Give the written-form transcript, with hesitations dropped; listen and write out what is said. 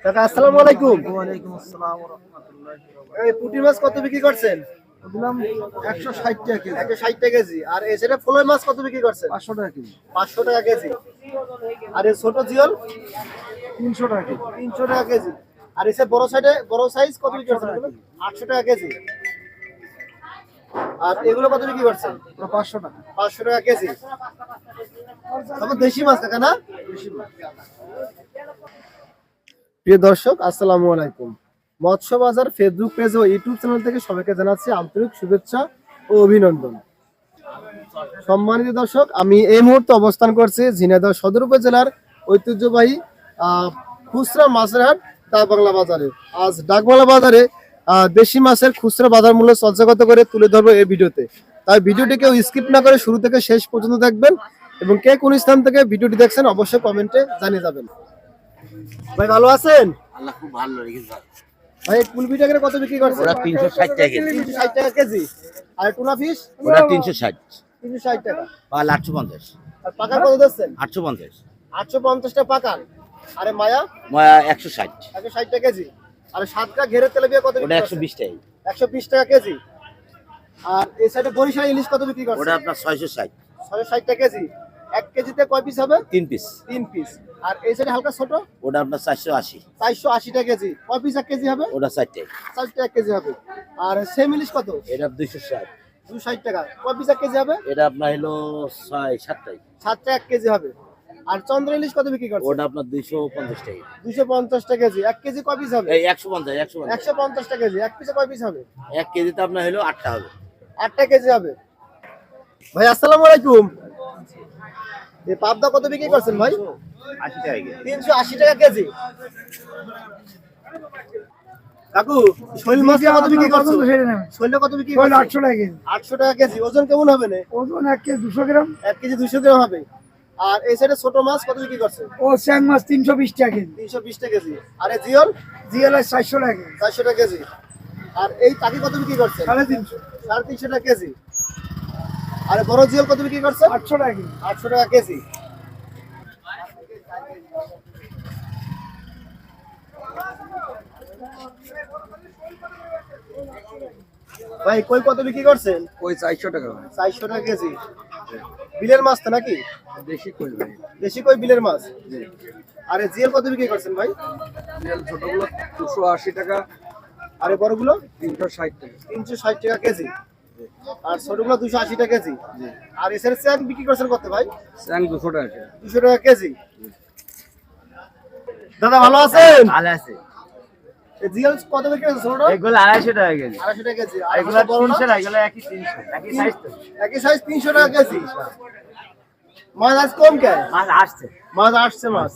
কাকা আসসালামু আলাইকুম। ওয়া আলাইকুম আসসালাম ওয়া রাহমাতুল্লাহি ওয়া বারাকাতুহু। এই পুঁটি মাছ কত বিক্রি করছেন? দিলাম 160 টাকা কেজি। 160 টাকা কেজি। আর এই সেটা ফ্লোয় মাছ কত বিক্রি করছেন? 500 টাকা কেজি। 500 টাকা কেজি। আর এই ছোট জিওল 300 টাকা কেজি। 300 টাকা কেজি। আর এই বড় সাইডে বড় সাইজ কত বিক্রি করছেন? 800 টাকা কেজি। আর এগুলো কত বিক্রি করছেন? 500 টাকা। 500 টাকা কেজি। তবে দেশি মাছ কাকা না? বেশি মাছ। প্রিয় দর্শক আসসালামু আলাইকুম। মৎস্য বাজার ফেসবুক পেজ ও ইউটিউব চ্যানেল থেকে সবাইকে জানাচ্ছি আন্তরিক শুভেচ্ছা ও অভিনন্দন। সম্মানিত দর্শক, আমি এই মুহূর্তে অবস্থান করছি ঝিনাইদহ সদর উপজেলার ঐতিহ্যবাহী খুচরা মাছের হাট ডাকবাংলা বাজারে। আজ ডাকবাংলা বাজারে দেশি মাছের খুচরা বাজার মূল্য চর্চাগত করে তুলে ধরবো এই ভিডিওতে। তাই ভিডিওটি কেউ স্কিপ না করে শুরু থেকে শেষ পর্যন্ত দেখবেন এবং কে কোন স্থান থেকে ভিডিওটি দেখছেন অবশ্যই কমেন্টে জানিয়ে যাবেন। ভাই ভালো আছেন? আল্লাহ খুব ভালো রেখেছে। ভাই কুলপিটা কত বিক্রি করছেন? ওরা 360 টাকা কেজি। 360 টাকা কেজি। আর টুনা ফিশ ওরা 360 360 টাকা। পাল 850 আর পাকা কত দিচ্ছেন? 850 850 টাকা পাকা। আরে মায়া ময়া 160 160 টাকা কেজি। আর সাতটা ঘেরের তেলাপিয়া কত বিক্রি ওটা করছেন? 120 টাকা 120 টাকা কেজি। আর এই সাইডে বরিশাল ইলিশ কত বিক্রি করছেন? ওটা আপনার 660 660 টাকা কেজি। 1 কেজিতে কয় পিস হবে? 3 পিস 3 পিস। আর এই সাইডে হালকা ছোট ওটা আপনার 480 480 টাকা কেজি। কয় পিস 1 কেজি হবে? ওটা 60 টাকা 60 টাকা কেজি হবে। আর সেম ইলিশ কত? এটা 260 260 টাকা। কয় পিস 1 কেজি হবে? এটা আপনার হলো 7 টাকা 7 টাকা 1 কেজি হবে। আর চন্দ্র ইলিশ কত বিক্রি করছেন? ওটা আপনার 250 টাকা 250 টাকা কেজি। 1 কেজি কয় পিস হবে? এই 150 150 টাকা কেজি। 1 পিসে কয় পিস হবে? 1 কেজিতে আপনার হলো 8টা হবে। 8টা কেজি হবে। ভাই আসসালামু আলাইকুম। এই পাবদা কত বিক্রি করছেন ভাই? 80 টাকা কেজি। 380 টাকা কেজি। কাকু শৈল মাছ কত বিক্রি করছেন? শৈলটা কত বিক্রি করছেন? 800 টাকা কেজি। 800 টাকা কেজি। ওজন কেমন হবে না? ওজন 1 কেজি 200 গ্রাম। 1 কেজি 200 গ্রাম হবে। আর এই সাইডে ছোট মাছ কত বিক্রি করছেন? ও স্যাং মাছ 320 টাকা কেজি। 320 টাকা কেজি। আর এই জিওল জিএল 400 টাকা কেজি। 400 টাকা কেজি। আর এই টাকি কত বিক্রি করছেন? 350 350 টাকা কেজি। আর বড় জিওল কত বিক্রি করছেন? 800 টাকা কেজি। 800 টাকা কেজি। ভাই কই কত বিক্রি করছেন? ওই 400 টাকা। 400 টাকা কেজি। বিলের মাছ তো নাকি? দেশি কই ভাই। দেশি কই বিলের মাছ। আর এই জিওল কত বিক্রি করছেন ভাই? জিএল ছোটগুলো 280 টাকা। আর এই বড়গুলো 360 টাকা। 360 টাকা কেজি। আর ছোটগুলো 280 টাকা কেজি। আর এসের স্যাক বিক্রি করছেন কত ভাই? স্যাং 200 টাকা কেজি। 200 টাকা কেজি। দাদা ভালো আছেন? ভালো আছে। এই জিওল কত বিক্রি করছেন ছোট? এগুলো 250 টাকা কেজি। 250 টাকা কেজি। আর এগুলো 300 টাকা, এগুলো একই 300 একই সাইজ তো। একই সাইজ 300 টাকা কেজি। মাছ আজ কম কে? মাছ আসছে। মাছ আসছে মাছ।